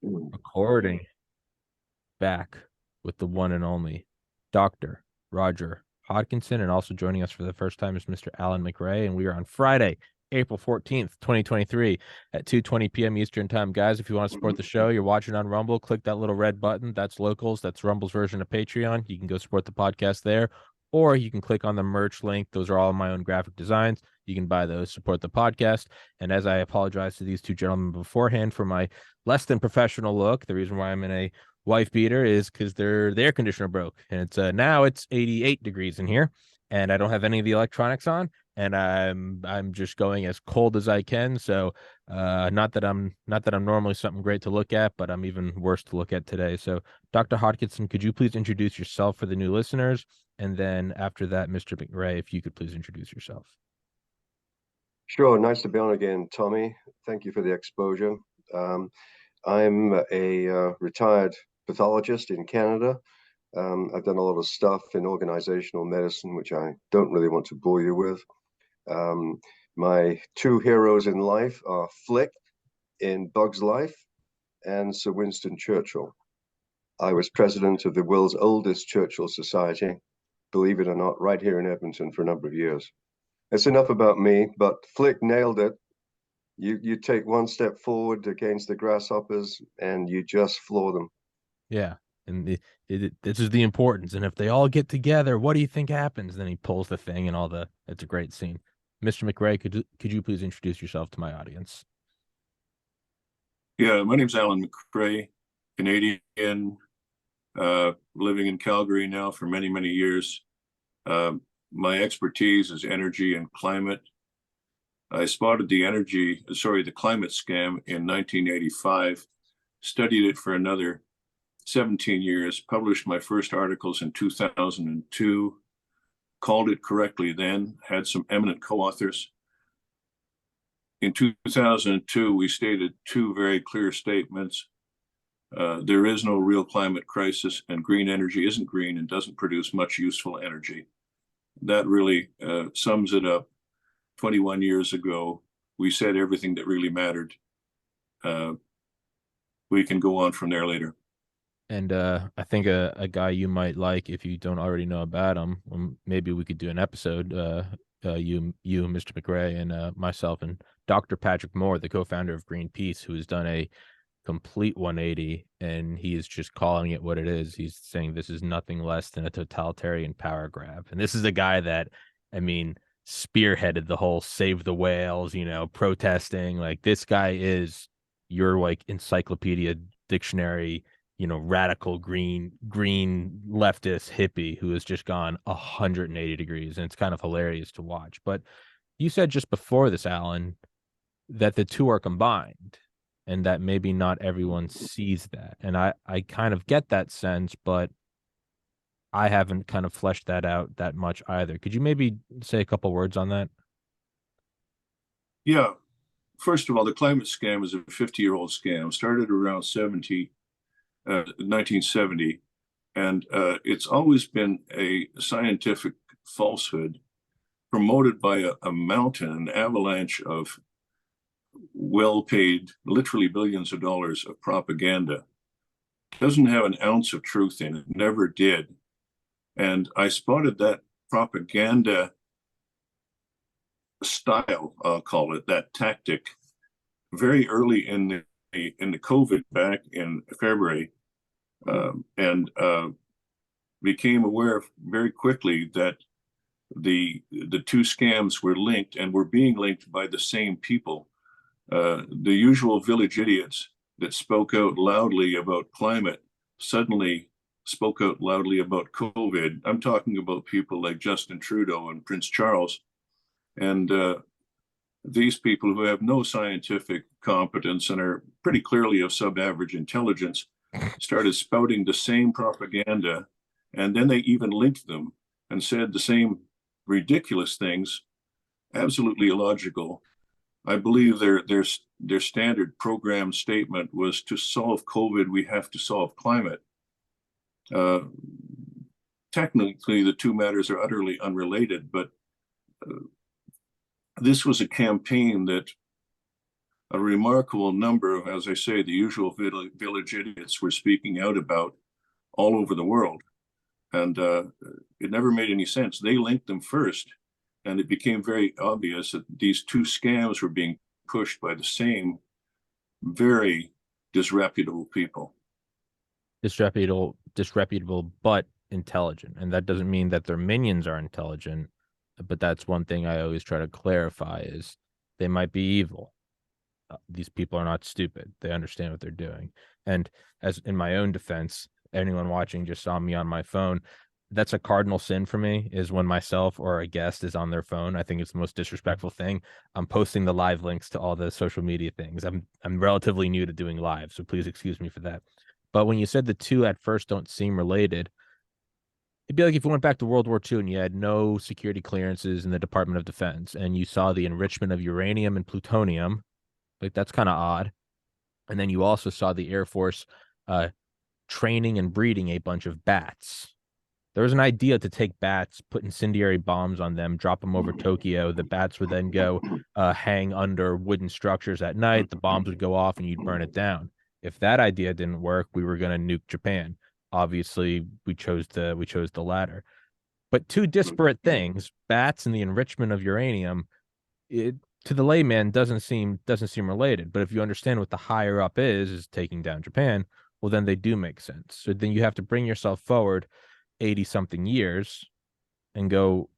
Recording back with the one and only Dr. Roger Hodkinson. And also joining us for the first time is Mr. Allan McRae. And we are on Friday, April 14th, 2023 at 2:20 p.m. Eastern time. Guys, if you want to support the show, you're watching on Rumble, click that little red button. That's Locals. That's Rumble's version of Patreon. You can go support the podcast there, or you can click on the merch link. Those are all my own graphic designs. You can buy those, support the podcast. And as I apologize to these two gentlemen beforehand for my less than professional look, the reason why I'm in a wife beater is because the air conditioner broke, and it's now it's 88 degrees in here, and I don't have any of the electronics on, and I'm just going as cold as I can. So not that I'm normally something great to look at, but I'm even worse to look at today. So Dr. Hodkinson, could you please introduce yourself for the new listeners? And then after that, Mr. McRae, if you could please introduce yourself. Sure, nice to be on again, Tommy. Thank you for the exposure. Um, I'm a retired pathologist in Canada. I've done a lot of stuff in organizational medicine, which I don't really want to bore you with. Um, my two heroes in life are Flick in Bug's Life and Sir Winston Churchill. I was president of the world's oldest Churchill Society, believe it or not, right here in Edmonton for a number of years. That's enough about me, but Flick nailed it. You take one step forward against the grasshoppers and you just floor them. Yeah. And this is the importance. And if they all get together, what do you think happens? Then he pulls the thing and all the. It's a great scene. Mr. McRae, could you please introduce yourself to my audience? Yeah, my name's Allan McRae, Canadian, living in Calgary now for many, many years. My expertise is energy and climate. I spotted the climate scam in 1985, studied it for another 17 years, published my first articles in 2002, called it correctly then, had some eminent co-authors. In 2002, we stated two very clear statements. There is no real climate crisis, and green energy isn't green and doesn't produce much useful energy. That really sums it up. 21 years ago, we said everything that really mattered. We can go on from there later. And I think a guy you might like, if you don't already know about him, maybe we could do an episode. You, Mr. McRae, and myself, and Dr. Patrick Moore, the co-founder of Greenpeace, who has done a complete 180, and he is just calling it what it is. He's saying this is nothing less than a totalitarian power grab. And this is the guy that, I mean, spearheaded the whole save the whales, protesting. Like, this guy is your like encyclopedia dictionary, radical green leftist hippie who has just gone 180 degrees. And it's kind of hilarious to watch. But you said just before this, Allan, that the two are combined, and that maybe not everyone sees that. And I kind of get that sense, but I haven't kind of fleshed that out that much either. Could you maybe say a couple words on that? Yeah. First of all, the climate scam is a 50-year-old scam, started around 1970, and it's always been a scientific falsehood promoted by a mountain, an avalanche of well-paid, literally billions of dollars of propaganda. It doesn't have an ounce of truth in it, never did. And I spotted that propaganda style, I'll call it, that tactic, very early in the COVID back in February, and became aware very quickly that the two scams were linked and were being linked by the same people. The usual village idiots that spoke out loudly about climate suddenly spoke out loudly about COVID. I'm talking about people like Justin Trudeau and Prince Charles. And these people who have no scientific competence and are pretty clearly of sub-average intelligence started spouting the same propaganda. And then they even linked them and said the same ridiculous things, absolutely illogical. I believe their standard program statement was, to solve COVID, we have to solve climate. Technically, the two matters are utterly unrelated, but this was a campaign that a remarkable number of, as I say, the usual village idiots were speaking out about all over the world. And it never made any sense. They linked them first, and it became very obvious that these two scams were being pushed by the same very disreputable people. Disreputable, but intelligent. And that doesn't mean that their minions are intelligent, but that's one thing I always try to clarify is they might be evil. These people are not stupid. They understand what they're doing. And as in my own defense, anyone watching just saw me on my phone. That's a cardinal sin for me, is when myself or a guest is on their phone. I think it's the most disrespectful thing. I'm posting the live links to all the social media things. I'm relatively new to doing live, so please excuse me for that. But when you said the two at first don't seem related, it'd be like if you went back to World War II and you had no security clearances in the Department of Defense and you saw the enrichment of uranium and plutonium. Like, that's kind of odd. And then you also saw the Air Force training and breeding a bunch of bats. There was an idea to take bats, put incendiary bombs on them, drop them over Tokyo. The bats would then go hang under wooden structures at night. The bombs would go off and you'd burn it down. If that idea didn't work, we were going to nuke Japan. Obviously, we chose the latter. But two disparate things, bats and the enrichment of uranium, to the layman doesn't seem related. But if you understand what the higher up is taking down Japan, well, then they do make sense. So then you have to bring yourself forward 80 something years and go,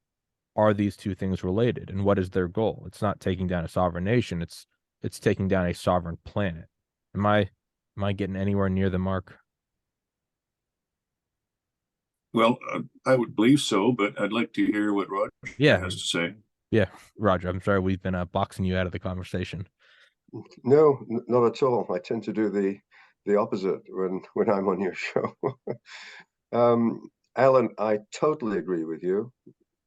are these two things related? And what is their goal? It's not taking down a sovereign nation. It's taking down a sovereign planet. Am I getting anywhere near the mark? Well, I would believe so, but I'd like to hear what Roger has to say. Yeah, Roger, I'm sorry we've been boxing you out of the conversation. No, not at all. I tend to do the opposite when I'm on your show. Allan, I totally agree with you.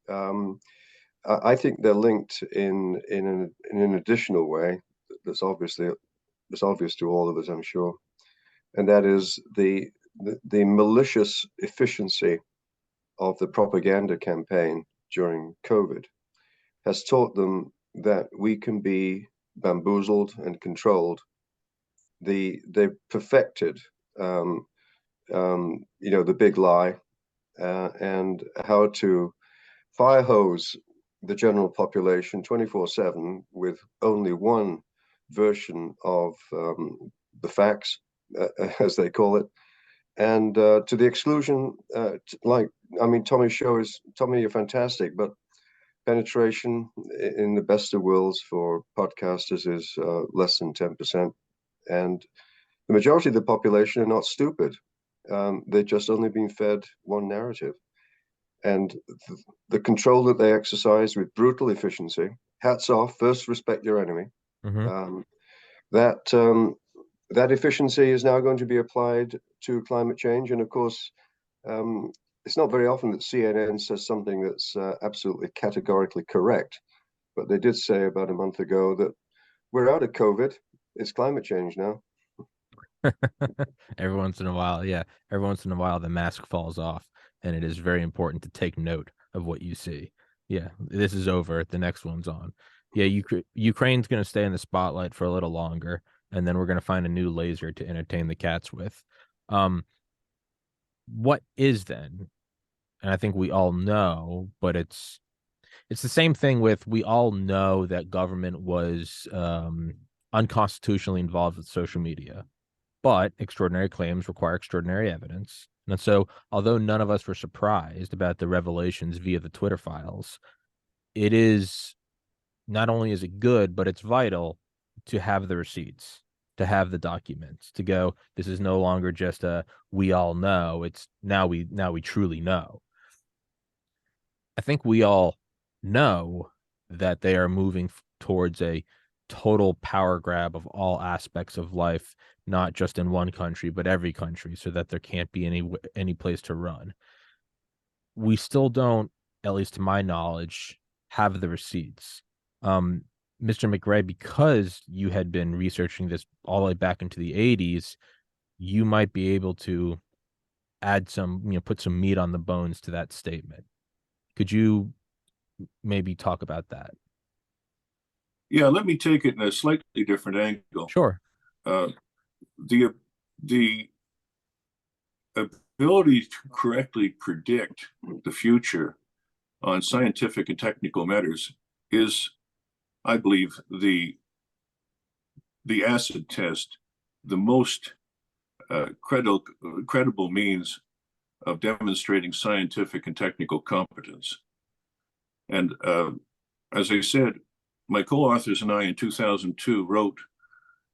I think they're linked in an additional way that's obvious to all of us, I'm sure, and that is the malicious efficiency of the propaganda campaign during COVID has taught them that we can be bamboozled and controlled. They've perfected, the big lie and how to fire hose the general population 24/7 with only one version of the facts, as they call it, and to the exclusion. Tommy, you're fantastic, but penetration in the best of worlds for podcasters is less than 10%, and the majority of the population are not stupid. They've just only been fed one narrative, and the control that they exercise with brutal efficiency. Hats off! First, respect your enemy. Mm-hmm. That efficiency is now going to be applied to climate change, and of course, it's not very often that CNN says something that's absolutely categorically correct, but they did say about a month ago that we're out of COVID. It's climate change now. Every once in a while, the mask falls off, and it is very important to take note of what you see. Yeah, this is over. The next one's on. Yeah, Ukraine's going to stay in the spotlight for a little longer, and then we're going to find a new laser to entertain the cats with. What is then? And I think we all know, but it's the same thing with, we all know that government was unconstitutionally involved with social media. But extraordinary claims require extraordinary evidence. And so, although none of us were surprised about the revelations via the Twitter files, it is not only is it good, but it's vital to have the receipts, to have the documents, to go, this is no longer just a we all know. It's now we truly know. I think we all know that they are moving towards a total power grab of all aspects of life, not just in one country, but every country, so that there can't be any place to run. We still don't, at least to my knowledge, have the receipts. Mr. McRae, because you had been researching this all the way back into the 80s, you might be able to add put some meat on the bones to that statement. Could you maybe talk about that? Yeah, let me take it in a slightly different angle. Sure. Uh, the the ability to correctly predict the future on scientific and technical matters is, I believe, the acid test, the most credible means of demonstrating scientific and technical competence. And as I said, my co-authors and I in 2002 wrote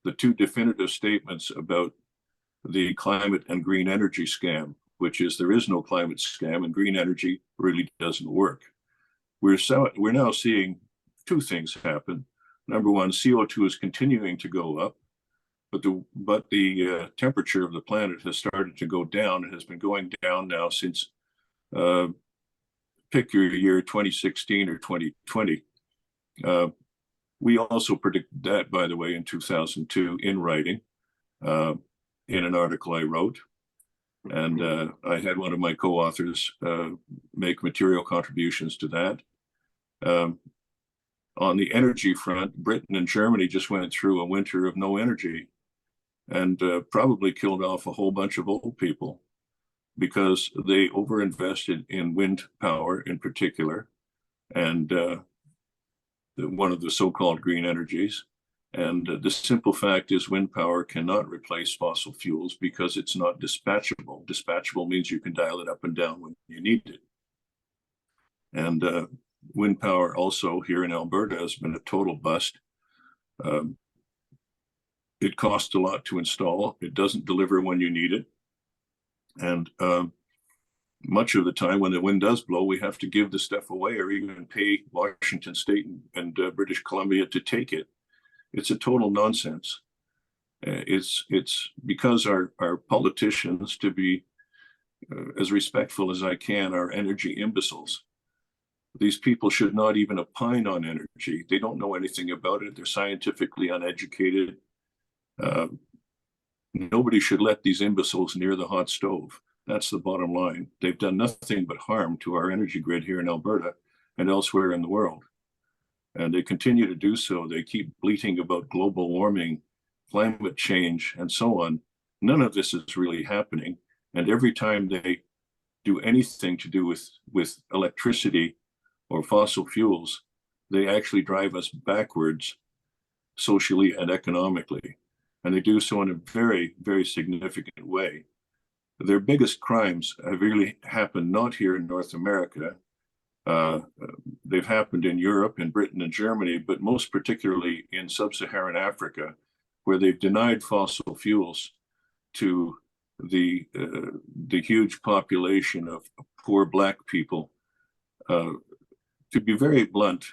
the two definitive statements about the climate and green energy scam, which is there is no climate scam and green energy really doesn't work. We're now seeing two things happen. Number one, CO2 is continuing to go up, but the temperature of the planet has started to go down. It has been going down now since pick your year, 2016 or 2020. We also predicted that, by the way, in 2002 in writing, in an article I wrote. And I had one of my co-authors make material contributions to that. On the energy front, Britain and Germany just went through a winter of no energy and probably killed off a whole bunch of old people because they overinvested in wind power in particular, and one of the so-called green energies. And the simple fact is wind power cannot replace fossil fuels because it's not dispatchable. Dispatchable means you can dial it up and down when you need it. And wind power also here in Alberta has been a total bust. It costs a lot to install. It doesn't deliver when you need it. And much of the time when the wind does blow, we have to give the stuff away or even pay Washington State and British Columbia to take it. It's a total nonsense. It's because our politicians, to be as respectful as I can, are energy imbeciles. These people should not even opine on energy. They don't know anything about it. They're scientifically uneducated. Nobody should let these imbeciles near the hot stove. That's the bottom line. They've done nothing but harm to our energy grid here in Alberta and elsewhere in the world. And they continue to do so. They keep bleating about global warming, climate change, and so on. None of this is really happening. And every time they do anything to do with electricity or fossil fuels, they actually drive us backwards socially and economically. And they do so in a very, very significant way. Their biggest crimes have really happened not here in North America. They've happened in Europe, in Britain and Germany, but most particularly in sub-Saharan Africa, where they've denied fossil fuels to the huge population of poor Black people. To be very blunt,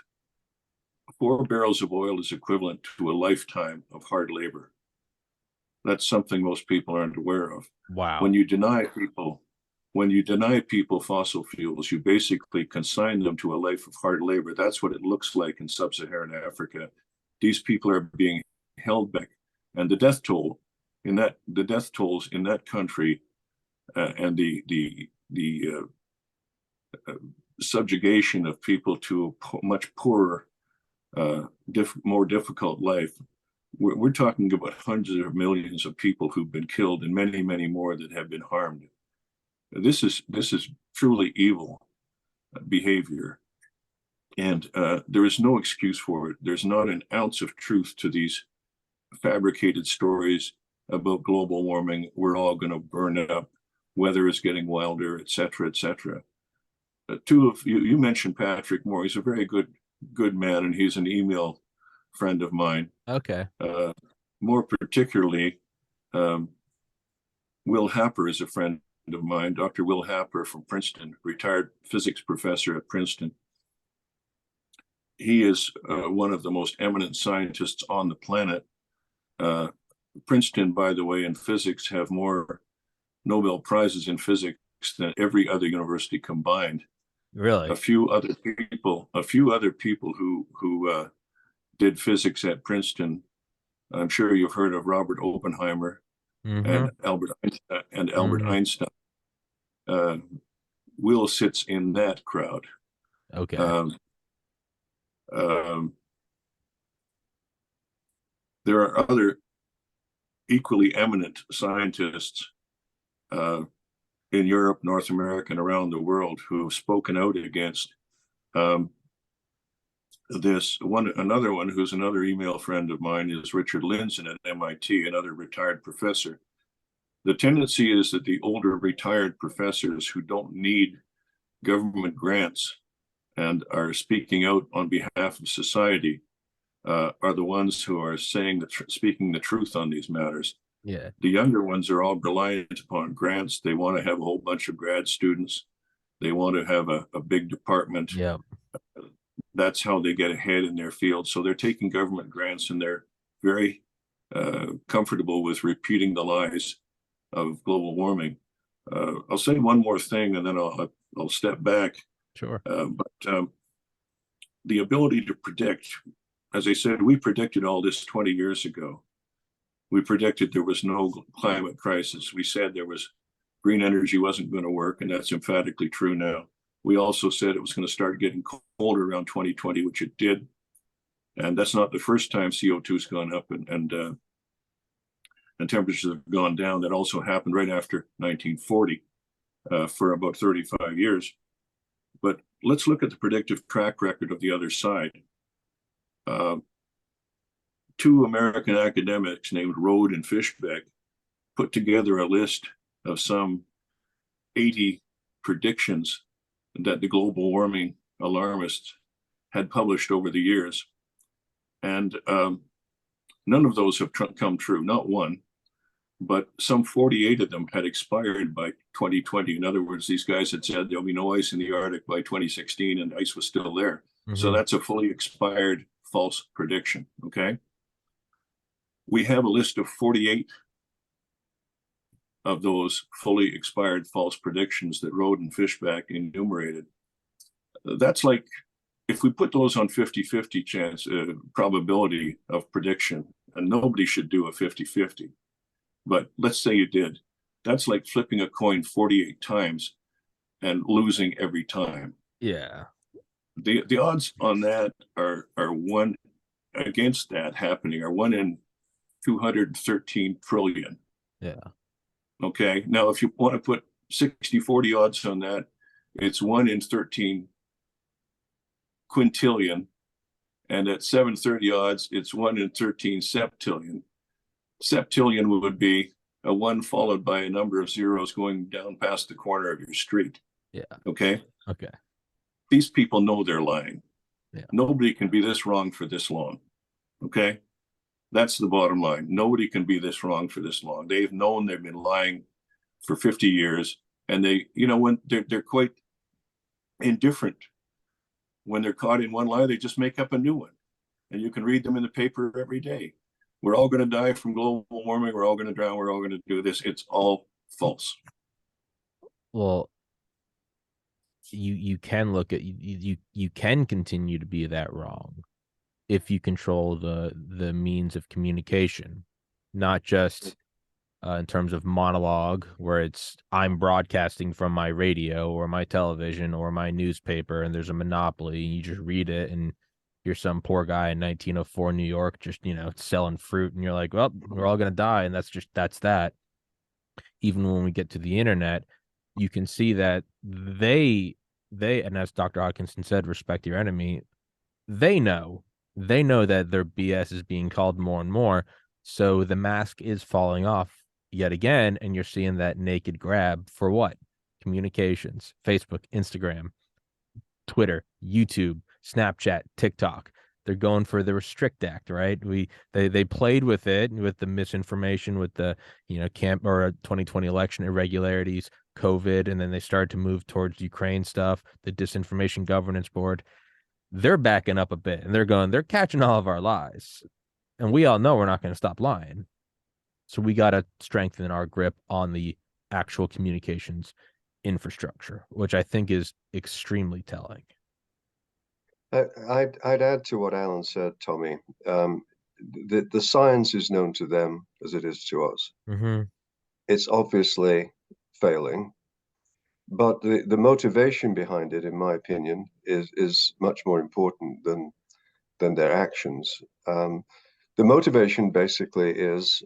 4 barrels of oil is equivalent to a lifetime of hard labor. That's something most people aren't aware of. Wow. When you deny people fossil fuels, you basically consign them to a life of hard labor. That's what it looks like in sub-Saharan Africa. These people are being held back, and the death tolls in that country, and the subjugation of people to a much poorer, more difficult life. We're talking about hundreds of millions of people who've been killed and many, many more that have been harmed. This is truly evil behavior, and there is no excuse for it. There's not an ounce of truth to these fabricated stories about global warming. We're all going to burn it up. Weather is getting wilder, etc., etc. Two of you mentioned Patrick Moore. He's a very good man, and he's an email friend of mine. Okay. More particularly, Will Happer is a friend of mine, Dr. Will Happer from Princeton, retired physics professor at Princeton. He is one of the most eminent scientists on the planet. Princeton, by the way, in physics have more Nobel Prizes in physics than every other university combined. Really? A few other people who did physics at Princeton. I'm sure you've heard of Robert Oppenheimer and Albert Einstein. Will sits in that crowd. Okay. there are other equally eminent scientists in Europe, North America, and around the world who have spoken out against this. Another one who's another email friend of mine is Richard Lindzen at MIT, another retired professor. The tendency is that the older retired professors who don't need government grants and are speaking out on behalf of society are the ones who are saying speaking the truth on these matters. Yeah. The younger ones are all reliant upon grants. They want to have a whole bunch of grad students. They want to have a big department. Yeah. That's how they get ahead in their field. So they're taking government grants, and they're very comfortable with repeating the lies of global warming. I'll say one more thing, and then I'll step back. Sure. But the ability to predict, as I said, we predicted all this 20 years ago. We predicted there was no climate crisis. We said there was green energy wasn't going to work, and that's emphatically true now. We also said it was going to start getting colder around 2020, which it did. And that's not the first time CO2 has gone up and temperatures have gone down. That also happened right after 1940 for about 35 years. But let's look at the predictive track record of the other side. Two American academics named Rode and Fishbeck put together a list of some 80 predictions that the global warming alarmists had published over the years. And none of those have come true, not one, but some 48 of them had expired by 2020. In other words, these guys had said there'll be no ice in the Arctic by 2016, and ice was still there. Mm-hmm. So that's a fully expired false prediction, okay? We have a list of 48 of those fully expired false predictions that Rode and Fishbeck enumerated. That's like, if we put those on 50-50 chance, probability of prediction, and nobody should do a 50-50, but let's say you did, that's like flipping a coin 48 times and losing every time. Yeah. The odds on that are one against that happening are 1 in 213 trillion. Yeah. Okay. Now, if you want to put 60-40 odds on that, it's 1 in 13 quintillion. And at 730 odds, it's 1 in 13 septillion. Septillion would be a 1 followed by a number of zeros going down past the corner of your street. Yeah. Okay. Okay. These people know they're lying. Yeah. Nobody can be this wrong for this long. Okay. That's the bottom line. Nobody can be this wrong for this long. They've known they've been lying for 50 years, and they, when they're quite indifferent. When they're caught in one lie, they just make up a new one, and you can read them in the paper every day. We're all going to die from global warming. We're all going to drown. We're all going to do this. It's all false. Well, you can look at you can continue to be that wrong if you control the means of communication, not just in terms of monologue, where it's I'm broadcasting from my radio or my television or my newspaper, and there's a monopoly, and you just read it, and you're some poor guy in 1904 New York just selling fruit, and you're like, well, we're all gonna die, and that's that. Even when we get to the internet, you can see that they and as Dr. Hodkinson said, respect your enemy. They know that their BS is being called more and more, so the mask is falling off yet again, and you're seeing that naked grab for what? Communications, Facebook, Instagram, Twitter, YouTube, Snapchat, TikTok. They're going for the Restrict Act, right? They played with it, with the misinformation, with the 2020 election irregularities, COVID, and then they started to move towards Ukraine stuff, the Disinformation Governance Board. They're backing up a bit, and they're catching all of our lies, and we all know we're not going to stop lying. So we got to strengthen our grip on the actual communications infrastructure, which I think is extremely telling. I'd add to what Allan said, Tommy. The science is known to them as it is to us. Mm-hmm. It's obviously failing, but the motivation behind it, in my opinion, is much more important than their actions. the motivation basically is,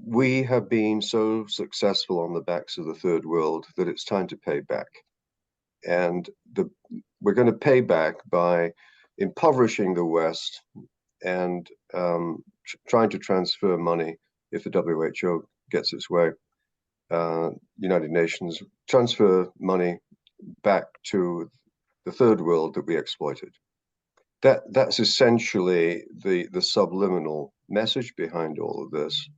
we have been so successful on the backs of the third world that it's time to pay back. And we're going to pay back by impoverishing the West and trying to transfer money, if the WHO gets its way, United Nations, transfer money back to the third world that we exploited. That's essentially the subliminal message behind all of this.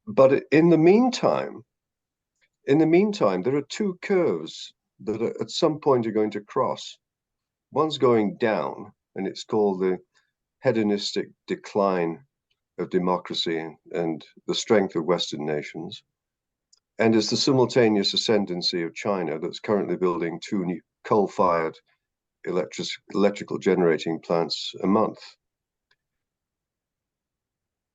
But in the meantime, there are two curves that at some point are going to cross. One's going down, and it's called the hedonistic decline of democracy and the strength of Western nations. And it's the simultaneous ascendancy of China that's currently building 2 new coal-fired electrical generating plants a month.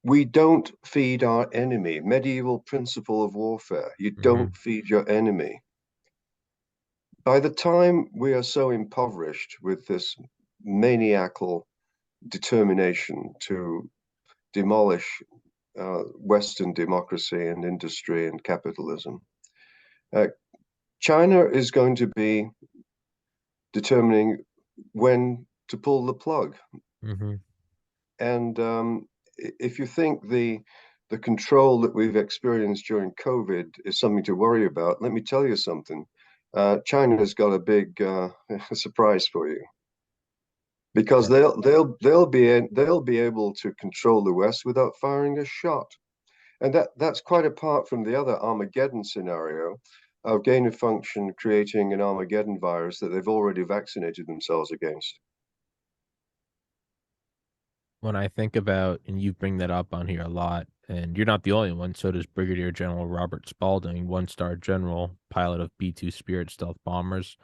We don't feed our enemy. Medieval principle of warfare. You don't feed your enemy. By the time we are so impoverished with this maniacal determination to demolish Western democracy and industry and capitalism, China is going to be determining when to pull the plug. And if you think the control that we've experienced during COVID is something to worry about, let me tell you something. China's got a big surprise for you, because they'll be able to control the West without firing a shot, and that's quite apart from the other Armageddon scenario of gain of function creating an Armageddon virus that they've already vaccinated themselves against. When I think about, and you bring that up on here a lot, and you're not the only one, so does Brigadier General Robert Spalding, one-star general, pilot of B-2 Spirit stealth bombers,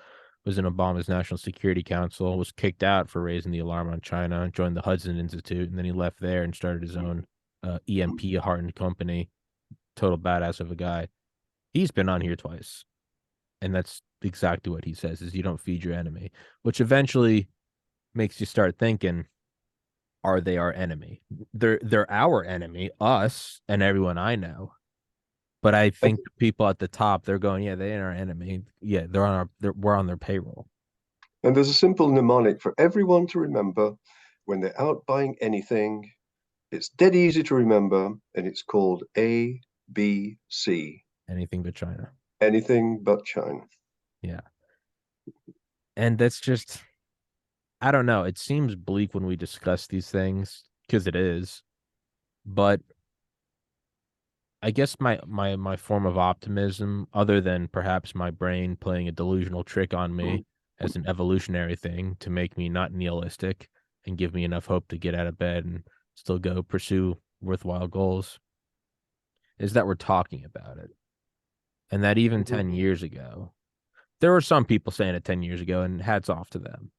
was in Obama's National Security Council, was kicked out for raising the alarm on China, joined the Hudson Institute, and then he left there and started his own EMP Heart Company. Total badass of a guy. He's been on here twice, and that's exactly what he says, is you don't feed your enemy, which eventually makes you start thinking, are they our enemy? They're our enemy, us and everyone I know. But I think the people at the top, they're going, yeah, they ain't our enemy. Yeah, we're on their payroll. And there's a simple mnemonic for everyone to remember when they're out buying anything. It's dead easy to remember, and it's called ABC. Anything but China. Anything but China. Yeah. And that's just, I don't know. It seems bleak when we discuss these things, because it is. But I guess my form of optimism, other than perhaps my brain playing a delusional trick on me as an evolutionary thing to make me not nihilistic and give me enough hope to get out of bed and still go pursue worthwhile goals, is that we're talking about it. And that even 10 years ago, there were some people saying it 10 years ago, and hats off to them.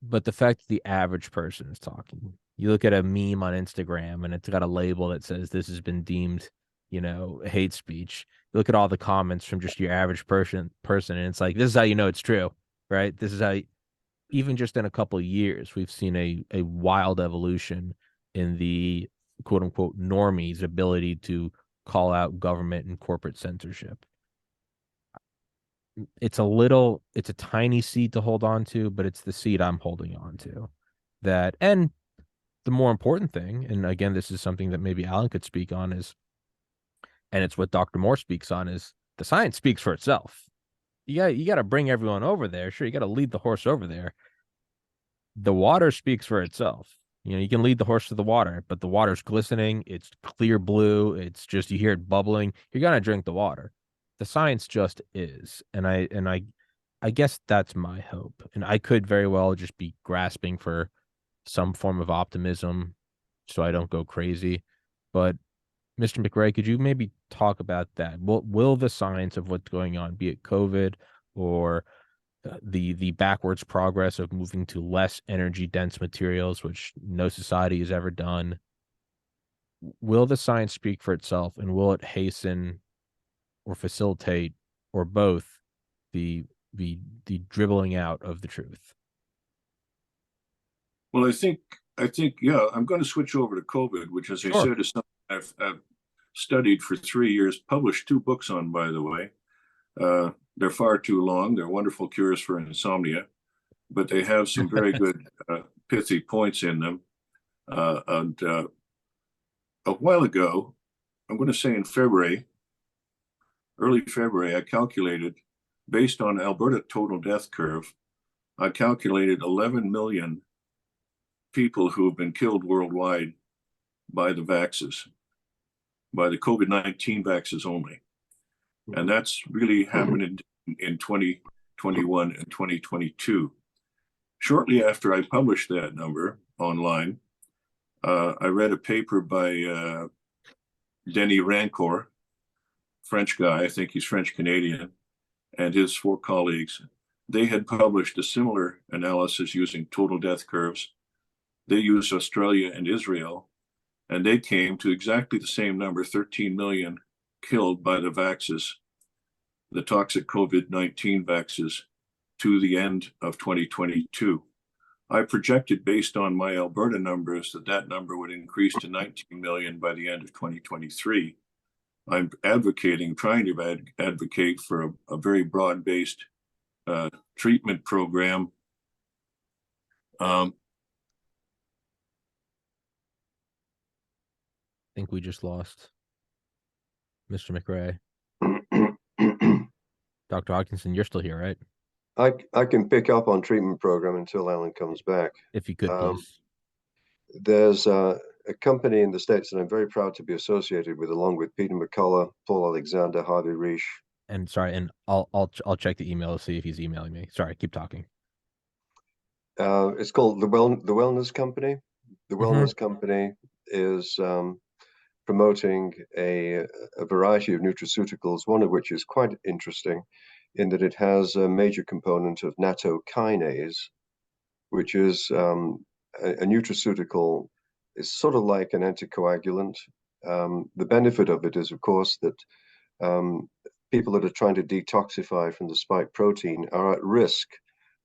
But the fact that the average person is talking, you look at a meme on Instagram and it's got a label that says this has been deemed, hate speech. You look at all the comments from just your average person, and it's like, this is how you know it's true, right? This is how, even just in a couple of years, we've seen a wild evolution in the quote unquote normies' ability to call out government and corporate censorship. It's a tiny seed to hold on to, but it's the seed I'm holding on to. That, and the more important thing, and again, this is something that maybe Allan could speak on, is, and it's what Dr. Moore speaks on, is the science speaks for itself. You got to bring everyone over there. Sure, you got to lead the horse over there. The water speaks for itself. You can lead the horse to the water, but the water's glistening. It's clear blue. It's just, you hear it bubbling. You're going to drink the water. The science just is. And I guess that's my hope. And I could very well just be grasping for some form of optimism so I don't go crazy. But Mr. McRae, could you maybe talk about that? Will the science of what's going on, be it COVID or the backwards progress of moving to less energy dense materials, which no society has ever done, will the science speak for itself, and will it hasten or facilitate, or both, the dribbling out of the truth? Well, I think I think, yeah, I'm going to switch over to COVID, which, as I Sure. said, is something I've studied for 3 years, published 2 books on, by the way. They're far too long. They're wonderful cures for insomnia, but they have some very good pithy points in them. And a while ago, I'm going to say in February, early February, I calculated, based on Alberta total death curve, I calculated 11 million people who have been killed worldwide by the vaxes, by the COVID-19 vaxes only. And that's really happened in 2021 and 2022. Shortly after I published that number online, I read a paper by Denis Rancourt, French guy, I think he's French-Canadian, and his 4 colleagues. They had published a similar analysis using total death curves. They used Australia and Israel, and they came to exactly the same number, 13 million killed by the vaxes, the toxic COVID-19 vaxes, to the end of 2022. I projected, based on my Alberta numbers, that that number would increase to 19 million by the end of 2023. I'm trying to advocate for a very broad-based treatment program. I think we just lost Mr. McRae. Dr. Hodkinson, you're still here, right? I can pick up on treatment program until Allan comes back. If you could, please. There's a company in the States that I'm very proud to be associated with, along with Peter McCullough, Paul Alexander, Harvey Reish. And sorry, and I'll check the email to see if he's emailing me. Sorry, keep talking. It's called the Wellness Company. The Wellness Company is promoting a variety of nutraceuticals, one of which is quite interesting in that it has a major component of nattokinase, which is a nutraceutical. It's sort of like an anticoagulant. The benefit of it is, of course, that people that are trying to detoxify from the spike protein are at risk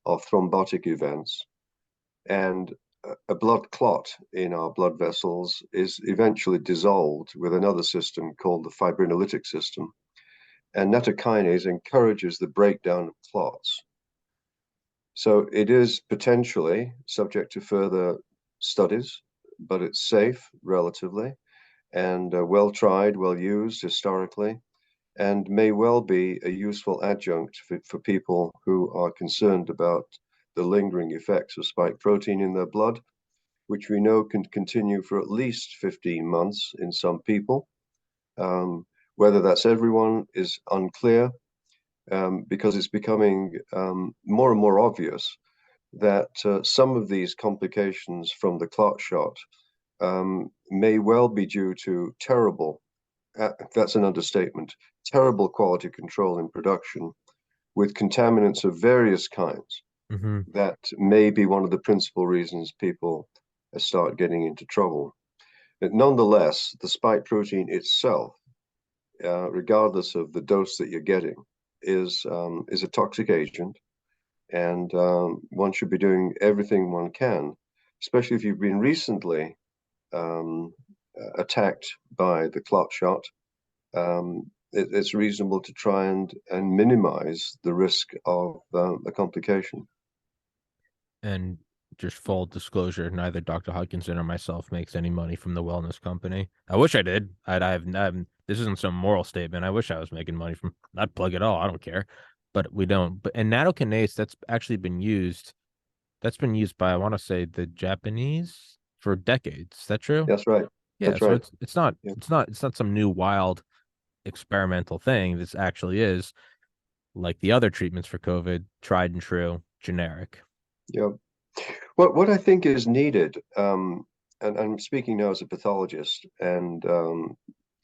of thrombotic events, and a blood clot in our blood vessels is eventually dissolved with another system called the fibrinolytic system, and nattokinase encourages the breakdown of clots. So it is potentially subject to further studies, but it's safe relatively, and well tried, well used historically, and may well be a useful adjunct for people who are concerned about the lingering effects of spike protein in their blood, which we know can continue for at least 15 months in some people. Whether that's everyone is unclear, because it's becoming more and more obvious that some of these complications from the clot shot may well be due to terrible, that's an understatement, terrible quality control in production with contaminants of various kinds. That may be one of the principal reasons people start getting into trouble. But nonetheless, the spike protein itself, regardless of the dose that you're getting, is a toxic agent, and one should be doing everything one can, especially if you've been recently attacked by the clot shot. It's reasonable to try and minimize the risk of a complication. And just full disclosure, neither Dr. Hodkinson or myself makes any money from the Wellness Company. I wish I did. This isn't some moral statement. I wish I was making money from that plug at all. I don't care, but we don't. But and nattokinase, that's actually been used. That's been used by, I want to say, the Japanese for decades. Is that true? That's right. Yeah. That's so right. it's not some new wild experimental thing. This actually is, like the other treatments for COVID, tried and true, generic. Yeah. What I think is needed, and I'm speaking now as a pathologist and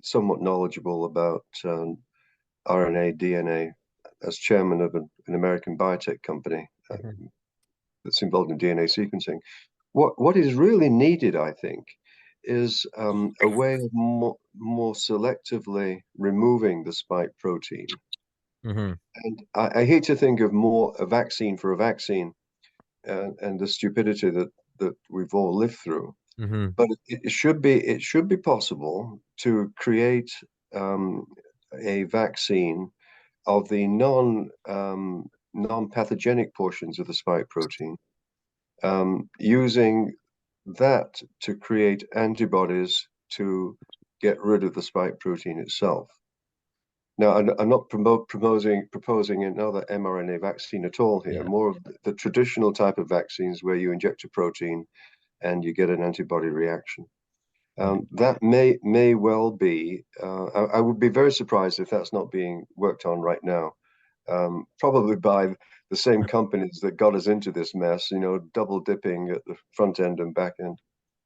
somewhat knowledgeable about RNA, DNA, as chairman of an American biotech company that's involved in DNA sequencing. What is really needed, I think, is a way of more selectively removing the spike protein. And I hate to think of a vaccine for a vaccine, and the stupidity that that we've all lived through. Mm-hmm. But it should be possible to create a vaccine of the non-pathogenic portions of the spike protein, using that to create antibodies to get rid of the spike protein itself. Now, I'm not proposing another mRNA vaccine at all here. Yeah. More of the traditional type of vaccines where you inject a protein and you get an antibody reaction. That may well be. I would be very surprised if that's not being worked on right now. Probably by the same companies that got us into this mess. Double dipping at the front end and back end.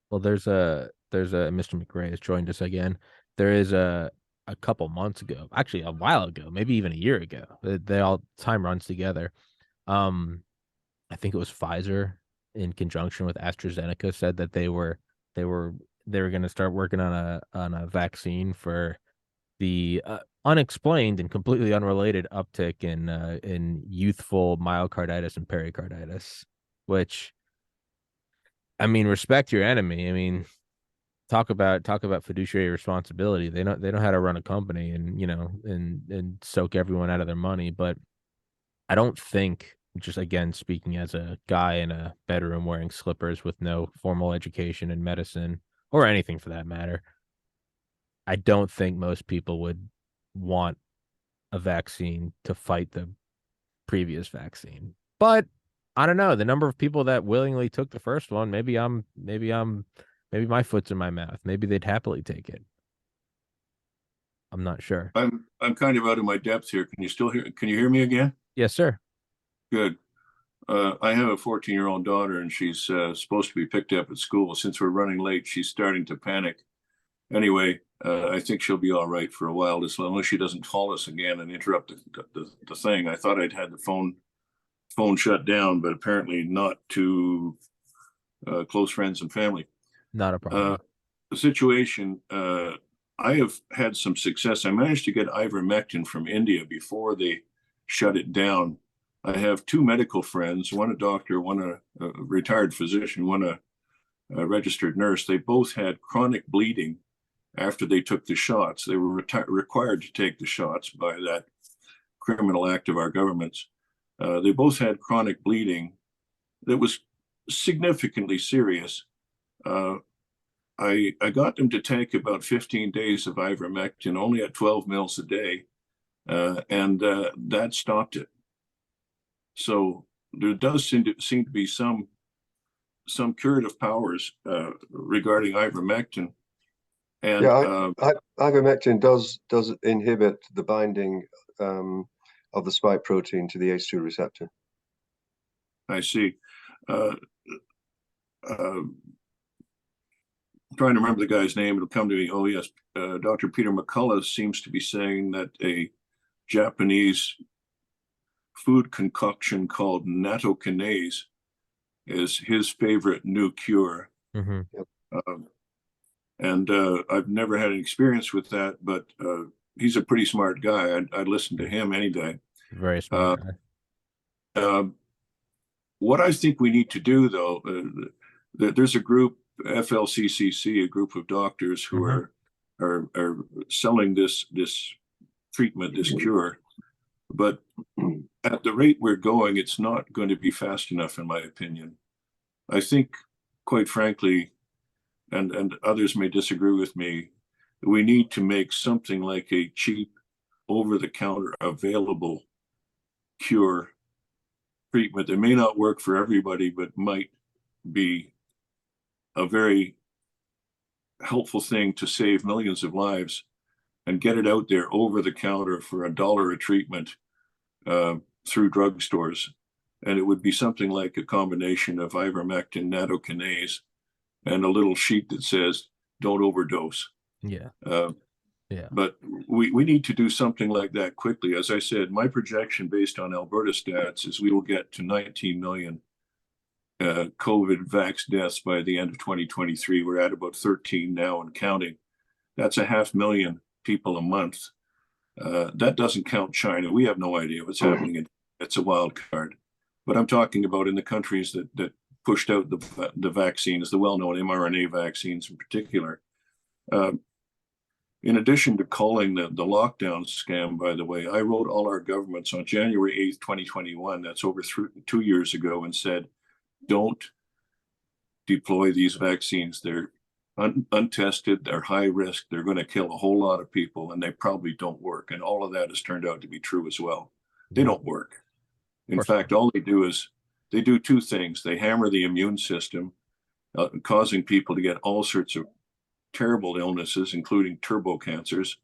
Well, there's a Mr. McRae has joined us again. There is a couple months ago, actually a while ago, maybe even a year ago. They all time runs together. I think it was Pfizer in conjunction with AstraZeneca said that they were going to start working on a vaccine for the unexplained and completely unrelated uptick in youthful myocarditis and pericarditis, which, I mean, respect your enemy. I mean, talk about fiduciary responsibility. They know how to run a company and and soak everyone out of their money. But I don't think, just again speaking as a guy in a bedroom wearing slippers with no formal education in medicine or anything for that matter, I don't think most people would want a vaccine to fight the previous vaccine. But I don't know, the number of people that willingly took the first one, maybe my foot's in my mouth. Maybe they'd happily take it. I'm not sure. I'm kind of out of my depth here. Can you hear me again? Yes, sir. Good. I have a 14-year-old daughter, and she's supposed to be picked up at school. Since we're running late, she's starting to panic. Anyway, I think she'll be all right for a while, as long as she doesn't call us again and interrupt the thing. I thought I'd had the phone shut down, but apparently not to close friends and family. Not a problem. The situation, I have had some success. I managed to get ivermectin from India before they shut it down. I have two medical friends, one a doctor, one a retired physician, one a registered nurse. They both had chronic bleeding after they took the shots. They were required to take the shots by that criminal act of our governments. They both had chronic bleeding that was significantly serious. I got them to take about 15 days of ivermectin, only at 12 mils a day, and that stopped it. So there does seem to be some curative powers regarding ivermectin. And ivermectin does inhibit the binding of the spike protein to the ACE2 receptor. I see. Trying to remember the guy's name, it'll come to me. Oh yes, Dr. Peter McCullough seems to be saying that a Japanese food concoction called nattokinase is his favorite new cure. Mm-hmm. And I've never had an experience with that, but he's a pretty smart guy. I'd listen to him any day. Very smart guy. What I think we need to do, though, there's a group, FLCCC, a group of doctors who are selling this treatment, this cure. But at the rate we're going, it's not going to be fast enough, in my opinion. I think, quite frankly, and others may disagree with me, we need to make something like a cheap, over-the-counter available cure treatment that may not work for everybody, but might be a very helpful thing to save millions of lives, and get it out there over the counter for $1 a treatment through drugstores. And it would be something like a combination of ivermectin, nattokinase, and a little sheet that says, don't overdose. Yeah. But we need to do something like that quickly. As I said, my projection based on Alberta stats is we will get to 19 million COVID vax deaths by the end of 2023. We're at about 13 now and counting. That's 500,000 people a month. That doesn't count China. We have no idea what's happening. It's a wild card. But I'm talking about in the countries that pushed out the vaccines, the well-known mRNA vaccines in particular. In addition to calling the lockdown scam, by the way, I wrote all our governments on January 8th, 2021, that's over 2 years ago, and said, don't deploy these vaccines. They're untested, they're high risk, they're going to kill a whole lot of people, and they probably don't work. And all of that has turned out to be true as well. They don't work. In fact, all they do is they do two things. They hammer the immune system, causing people to get all sorts of terrible illnesses, including turbo cancers,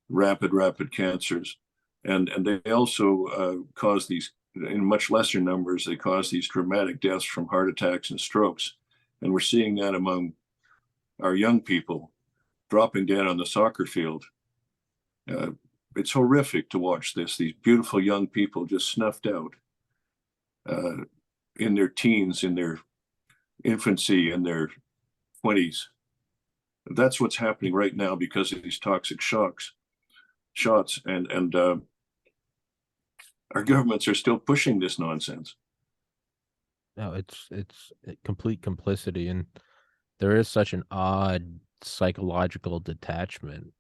rapid cancers. And they also cause these, in much lesser numbers, they cause these dramatic deaths from heart attacks and strokes. And we're seeing that among our young people dropping dead on the soccer field. It's horrific to watch this. These beautiful young people just snuffed out in their teens, in their infancy, in their 20s. That's what's happening right now because of these toxic shots. And our governments are still pushing this nonsense. No, it's complete complicity, and there is such an odd psychological detachment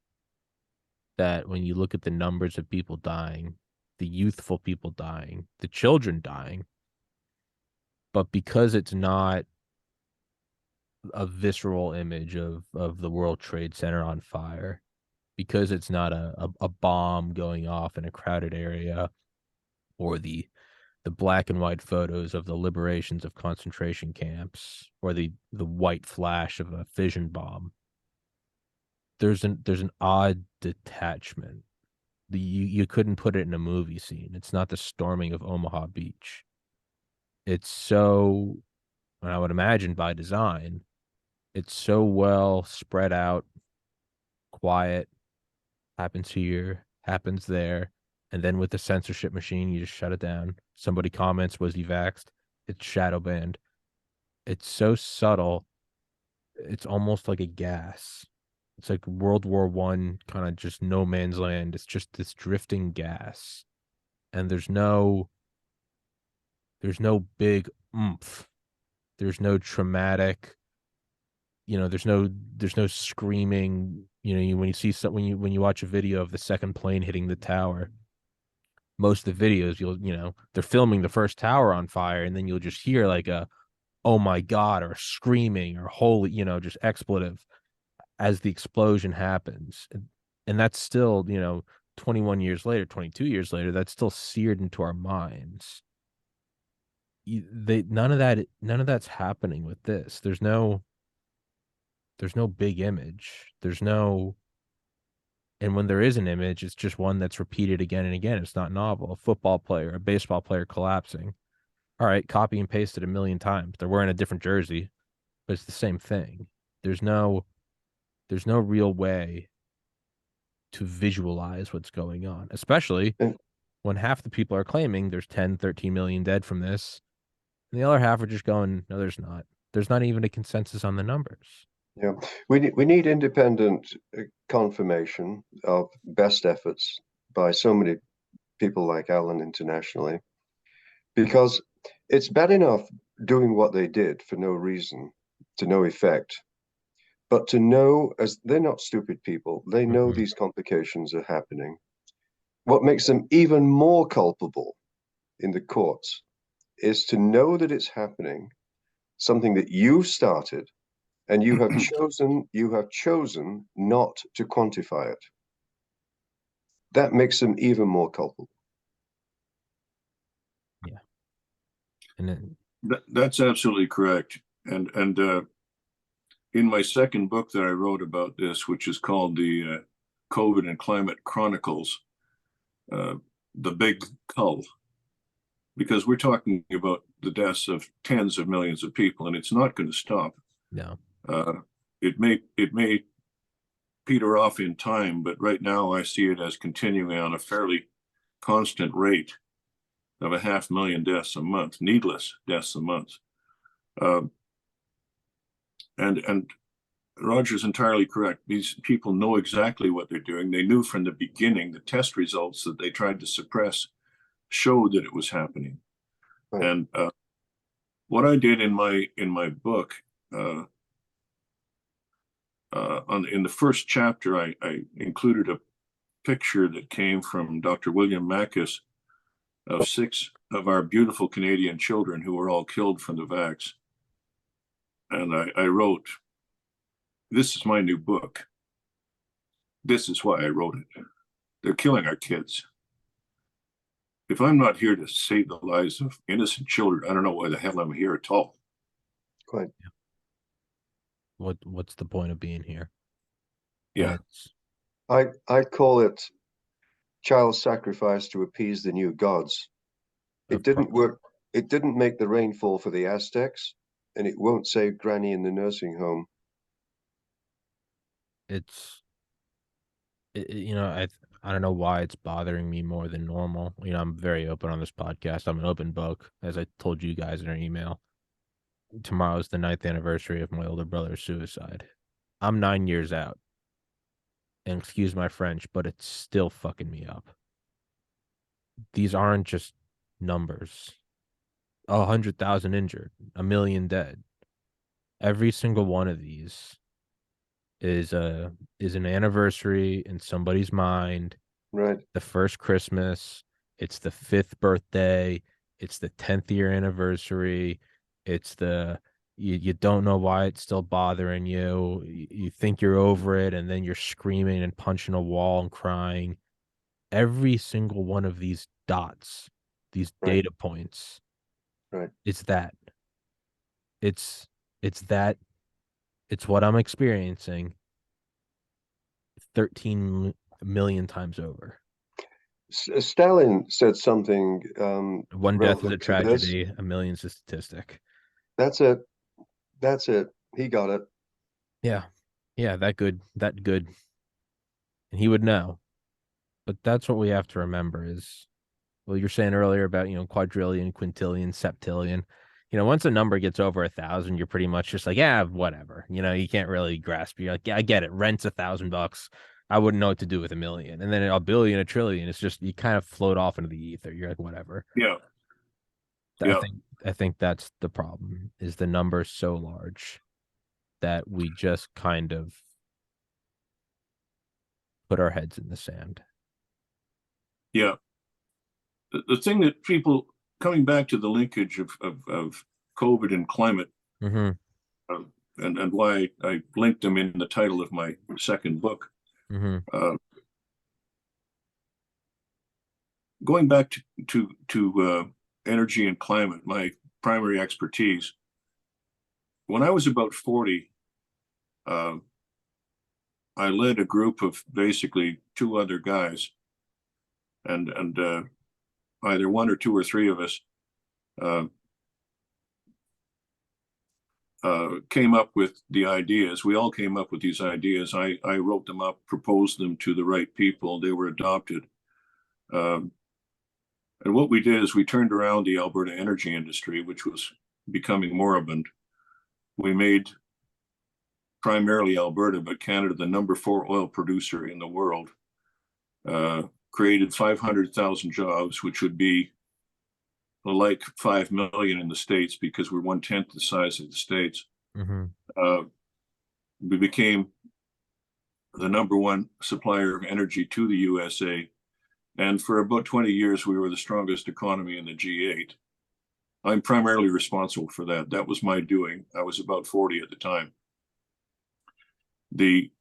that when you look at the numbers of people dying, the youthful people dying, the children dying, but because it's not a visceral image of the World Trade Center on fire, because it's not a bomb going off in a crowded area, or the black and white photos of the liberations of concentration camps, or the white flash of a fission bomb, there's an odd detachment. You couldn't put it in a movie scene. It's not the storming of Omaha Beach. It's so, and I would imagine by design, it's so well spread out, quiet, happens here, happens there, and then with the censorship machine, you just shut it down. Somebody comments, was he vaxxed? It's shadow banned. It's so subtle, it's almost like a gas. It's like World War I, kind of just no man's land. It's just this drifting gas. And there's no big oomph. There's no traumatic, there's no screaming. When you see when you watch a video of the second plane hitting the tower, most of the videos they're filming the first tower on fire, and then you'll just hear like a oh my god, or screaming, or holy, just expletive as the explosion happens. And that's still, 21 years later, 22 years later, that's still seared into our minds. None of that's happening with this. There's no big image. And when there is an image, it's just one that's repeated again and again. It's not novel. A football player, a baseball player collapsing. All right, copy and paste it a million times. They're wearing a different jersey, but it's the same thing. There's no real way to visualize what's going on, especially when half the people are claiming there's 10, 13 million dead from this, and the other half are just going, no, there's not. There's not even a consensus on the numbers. Yeah, we need independent confirmation of best efforts by so many people like Allan internationally, because it's bad enough doing what they did for no reason, to no effect, but to know, as they're not stupid people, they know these complications are happening. What makes them even more culpable in the courts is to know that it's happening, something that you started, and you have chosen not to quantify it. That makes them even more culpable. Yeah, and then that's absolutely correct. And in my second book that I wrote about this, which is called the COVID and Climate Chronicles, the Big Cull, because we're talking about the deaths of tens of millions of people, and it's not going to stop. No. It may peter off in time, but right now I see it as continuing on a fairly constant rate of 500,000 deaths a month, needless deaths a month. And Roger's entirely correct. These people know exactly what they're doing. They knew from the beginning. The test results that they tried to suppress showed that it was happening. Right. And what I did in my book, in the first chapter, I included a picture that came from Dr. William Mackis of 6 of our beautiful Canadian children who were all killed from the vax. And I wrote, "This is my new book. This is why I wrote it. They're killing our kids. If I'm not here to save the lives of innocent children, I don't know why the hell I'm here at all." Quite. What's the point of being here? Yeah. I call it child sacrifice to appease the new gods. It didn't work. It didn't make the rain fall for the Aztecs, and it won't save Granny in the nursing home. You know, I don't know why it's bothering me more than normal. You know, I'm very open on this podcast. I'm an open book, as I told you guys in our email. Tomorrow's the 9th anniversary of my older brother's suicide. I'm 9 years out. And excuse my French, but it's still fucking me up. These aren't just numbers. 100,000 injured, 1 million dead. Every single one of these is an anniversary in somebody's mind. Right. The first Christmas, it's the 5th birthday, it's the 10th year anniversary, it's you don't know why it's still bothering you. You think you're over it, and then you're screaming and punching a wall and crying. Every single one of these dots, these data points, right, it's that. It's that. It's what I'm experiencing 13 million times over. Stalin said something One death is a relevant to this. tragedy, 1 million's a statistic. That's it. That's it. He got it. Yeah. Yeah, that good. And he would know. But that's what we have to remember is, well, you're saying earlier about, quadrillion, quintillion, septillion. Once a number gets over 1,000, you're pretty much just like, yeah, whatever. You can't really grasp. You're like, yeah, I get it. Rent's $1,000. I wouldn't know what to do with 1 million. And then a billion, a trillion. It's just you kind of float off into the ether. You're like, whatever. Yeah. I think that's the problem, is the number so large that we just kind of put our heads in the sand. Yeah. The thing that people, coming back to the linkage of COVID and climate, Mm-hmm. And why I linked them in the title of my second book. Mm-hmm. Going back to energy and climate, my primary expertise. When I was about 40, I led a group of basically 2 other guys, and either 1 or 2 or 3 of us came up with the ideas. We all came up with these ideas. I wrote them up, proposed them to the right people. They were adopted. And what we did is we turned around the Alberta energy industry, which was becoming moribund. We made primarily Alberta, but Canada, the number 4 oil producer in the world, created 500,000 jobs, which would be like 5 million in the States, because we're 1/10 the size of the States. Mm-hmm. We became the number 1 supplier of energy to the USA. And for about 20 years, we were the strongest economy in the G8. I'm primarily responsible for that. That was my doing. I was about 40 at the time. This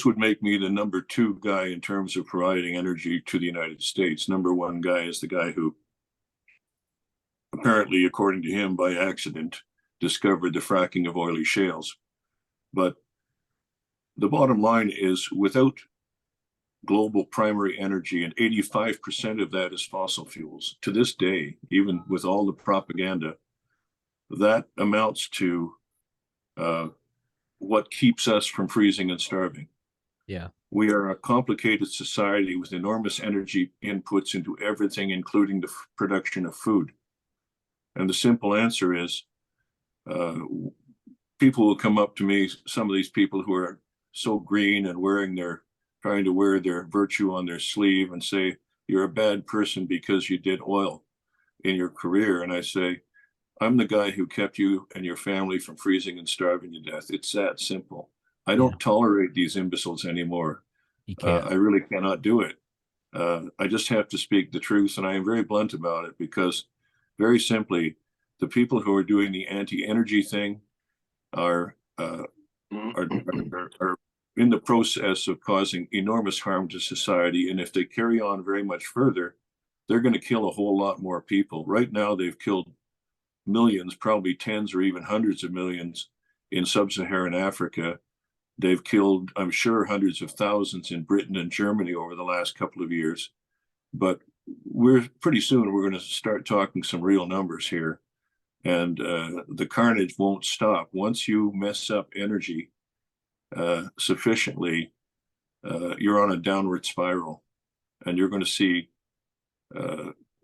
would make me the number 2 guy in terms of providing energy to the United States. Number 1 guy is the guy who, apparently, according to him, by accident, discovered the fracking of oily shales. But the bottom line is, without global primary energy, and 85% of that is fossil fuels, to this day, even with all the propaganda, that amounts to what keeps us from freezing and starving. Yeah. We are a complicated society with enormous energy inputs into everything, including the production of food. And the simple answer is, people will come up to me, some of these people who are so green and trying to wear their virtue on their sleeve, and say, you're a bad person because you did oil. in your career. And I say, I'm the guy who kept you and your family from freezing and starving to death. It's that simple. I don't tolerate these imbeciles anymore. You can't. I really cannot do it. I just have to speak the truth, and I am very blunt about it, because very simply, the people who are doing the anti-energy thing are in the process of causing enormous harm to society. And if they carry on very much further, they're going to kill a whole lot more people. Right now, they've killed millions, probably tens or even hundreds of millions in sub-Saharan Africa. They've killed, I'm sure, hundreds of thousands in Britain and Germany over the last couple of years. But pretty soon we're going to start talking some real numbers here. And the carnage won't stop. Once you mess up energy sufficiently, you're on a downward spiral, and you're going to see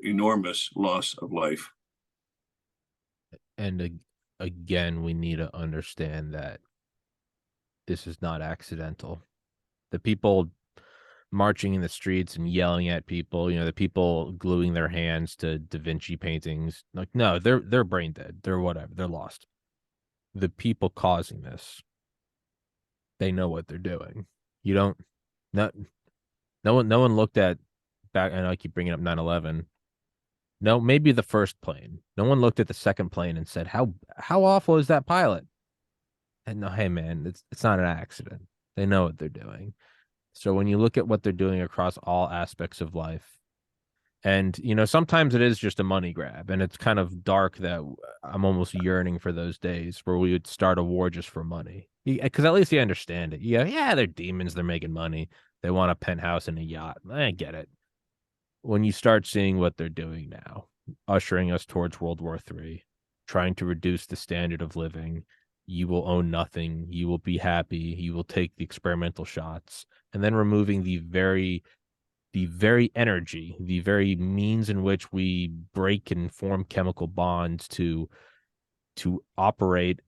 enormous loss of life. And again, we need to understand that this is not accidental. The people marching in the streets and yelling at people, the people gluing their hands to Da Vinci paintings, like, no, they're brain dead. They're whatever. They're lost. The people causing this, they know what they're doing. No one looked at back. I know I keep bringing up 9/11. No, maybe the first plane. No one looked at the second plane and said, how awful is that pilot? And no, hey man, it's not an accident. They know what they're doing. So when you look at what they're doing across all aspects of life, and sometimes it is just a money grab, and it's kind of dark that I'm almost yearning for those days where we would start a war just for money. Because at least you understand it. Yeah, they're demons, they're making money. They want a penthouse and a yacht. I get it. When you start seeing what they're doing now, ushering us towards World War III, trying to reduce the standard of living, you will own nothing, you will be happy, you will take the experimental shots, and then removing the very energy, the very means in which we break and form chemical bonds to operate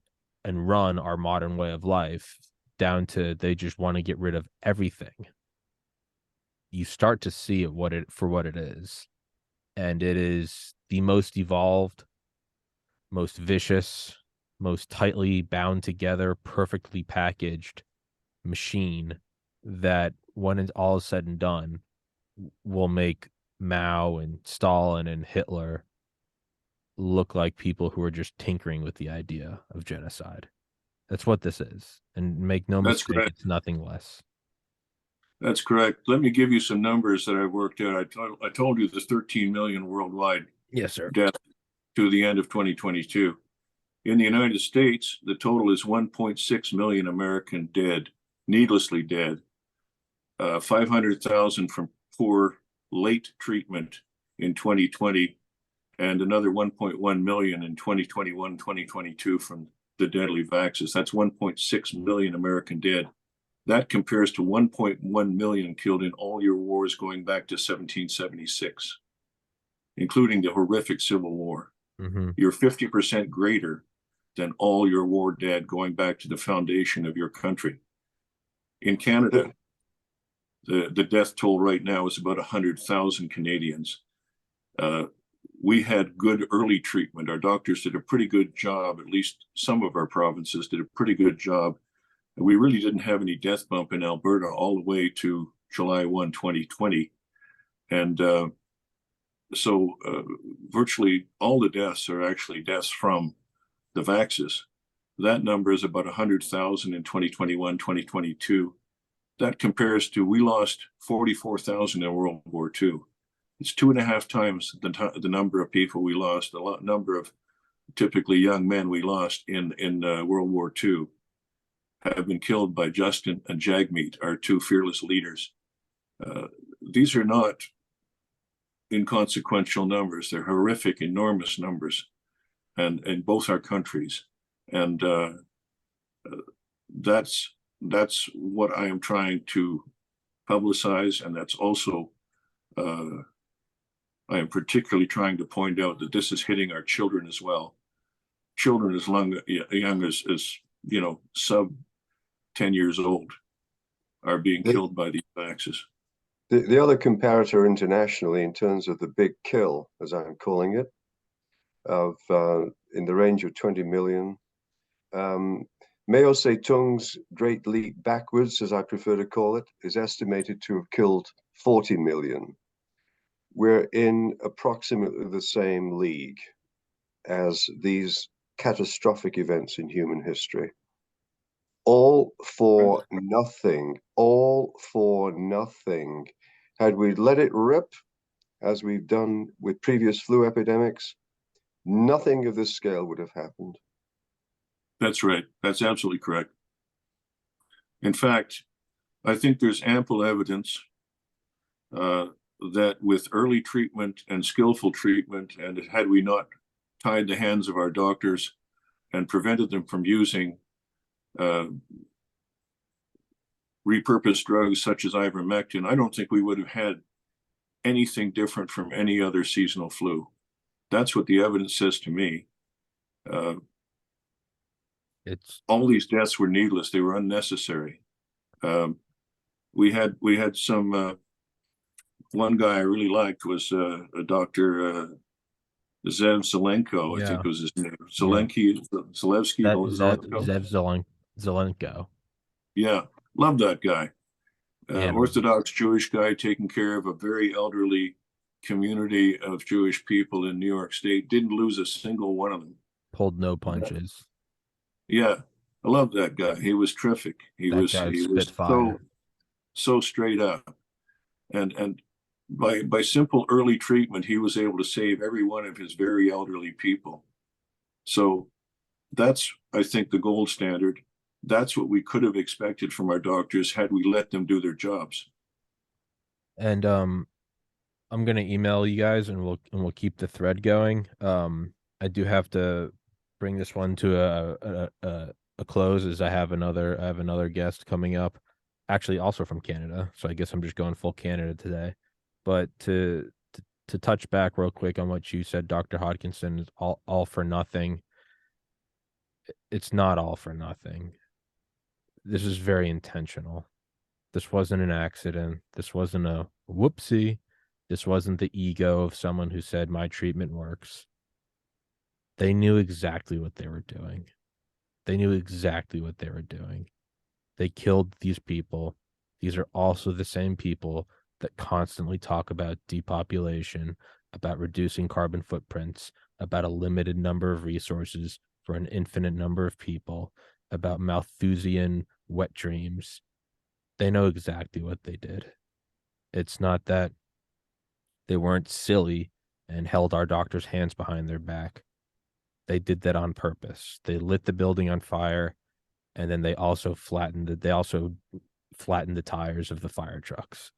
and run our modern way of life, down to they just want to get rid of everything. You start to see it for what it is. And it is the most evolved, most vicious, most tightly bound together, perfectly packaged machine that, when it's all said and done, will make Mao and Stalin and Hitler look like people who are just tinkering with the idea of genocide. That's what this is. And make no mistake, it's nothing less. That's correct. Let me give you some numbers that I've worked out. I told you there's 13 million worldwide deaths to the end of 2022. In the United States, the total is 1.6 million American dead, needlessly dead. 500,000 from poor late treatment in 2020, and another 1.1 million in 2021, 2022 from the deadly vaxxers. That's 1.6 million American dead. That compares to 1.1 million killed in all your wars going back to 1776, including the horrific Civil War. Mm-hmm. You're 50% greater than all your war dead going back to the foundation of your country. In Canada, the death toll right now is about 100,000 Canadians. We had good early treatment. Our doctors did a pretty good job, at least some of our provinces did a pretty good job. We really didn't have any death bump in Alberta all the way to July 1, 2020. And so virtually all the deaths are actually deaths from the vaxxers. That number is about 100,000 in 2021, 2022. That compares to, we lost 44,000 in World War II. It's 2.5 times the number of people we lost, number of typically young men we lost in World War II have been killed by Justin and Jagmeet, our two fearless leaders. These are not inconsequential numbers. They're horrific, enormous numbers, and in both our countries. And that's what I am trying to publicize, and that's also I am particularly trying to point out that this is hitting our children as well. Children as young as sub 10 years old are being killed by these vaxxers. The other comparator internationally in terms of the big kill, as I'm calling it, of in the range of 20 million. Mao Zedong's Great Leap Backwards, as I prefer to call it, is estimated to have killed 40 million. We're in approximately the same league as these catastrophic events in human history. All for nothing, all for nothing. Had we let it rip, as we've done with previous flu epidemics, nothing of this scale would have happened. That's right. That's absolutely correct. In fact, I think there's ample evidence that with early treatment and skillful treatment, and had we not tied the hands of our doctors and prevented them from using repurposed drugs such as ivermectin, I don't think we would have had anything different from any other seasonal flu. That's what the evidence says to me. All these deaths were needless; they were unnecessary. We had some. One guy I really liked was a Dr. Zev Zelenko, I think was his name. Zelensky, Zelensky, Zev Zelenko. Yeah, love that guy. Orthodox Jewish guy taking care of a very elderly community of Jewish people in New York State. Didn't lose a single one of them. Pulled no punches. Yeah, I love that guy. He was terrific. He was so straight up, and by simple early treatment, he was able to save every one of his very elderly people. So that's, I think, the gold standard. That's what we could have expected from our doctors had we let them do their jobs. And I'm gonna email you guys, and we'll keep the thread going. I do have to bring this one to a close, as I have another guest coming up, actually also from Canada. So I guess I'm just going full Canada today. But to touch back real quick on what you said, Dr. Hodkinson, is all for nothing. It's not all for nothing. This is very intentional. This wasn't an accident. This wasn't a whoopsie. This wasn't the ego of someone who said my treatment works. They knew exactly what they were doing. They knew exactly what they were doing. They killed these people. These are also the same people that constantly talk about depopulation, about reducing carbon footprints, about a limited number of resources for an infinite number of people, about Malthusian wet dreams. They know exactly what they did. It's not that they weren't silly and held our doctors' hands behind their back. They did that on purpose. They lit the building on fire, and then they also flattened the tires of the fire trucks.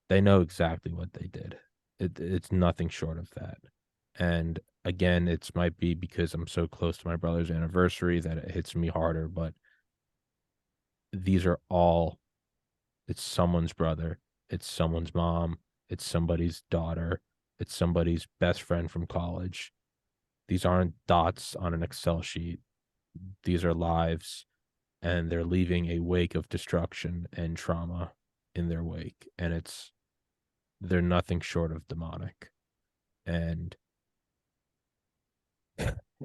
They know exactly what they did. It's nothing short of that. And again, it might be because I'm so close to my brother's anniversary that it hits me harder, but these are all, it's someone's brother, it's someone's mom, it's somebody's daughter, it's somebody's best friend from college. These aren't dots on an Excel sheet. These are lives, and they're leaving a wake of destruction and trauma in their wake. And they're nothing short of demonic. And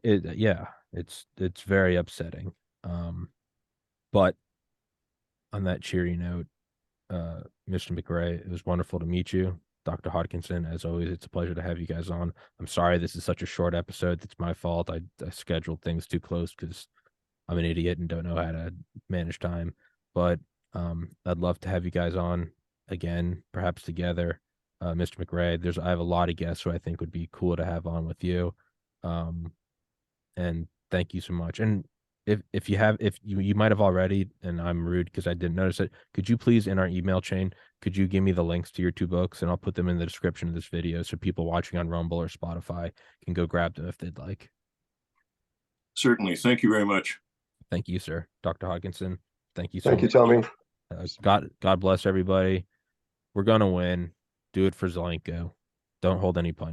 it's very upsetting. But on that cheery note, Mr. McRae, it was wonderful to meet you. Dr. Hodkinson, as always, it's a pleasure to have you guys on. I'm sorry this is such a short episode. It's my fault. I scheduled things too close because I'm an idiot and don't know how to manage time. But I'd love to have you guys on again, perhaps together. Mr. McRae, I have a lot of guests who I think would be cool to have on with you. And thank you so much. And if you might have already, and I'm rude because I didn't notice it, could you please, in our email chain, could you give me the links to your 2 books, and I'll put them in the description of this video so people watching on Rumble or Spotify can go grab them if they'd like. Certainly. Thank you very much. Thank you, sir. Dr. Hodkinson, thank you so much. Thank you, Tommy. God bless everybody. We're going to win. Do it for Zelenko. Don't hold any punches.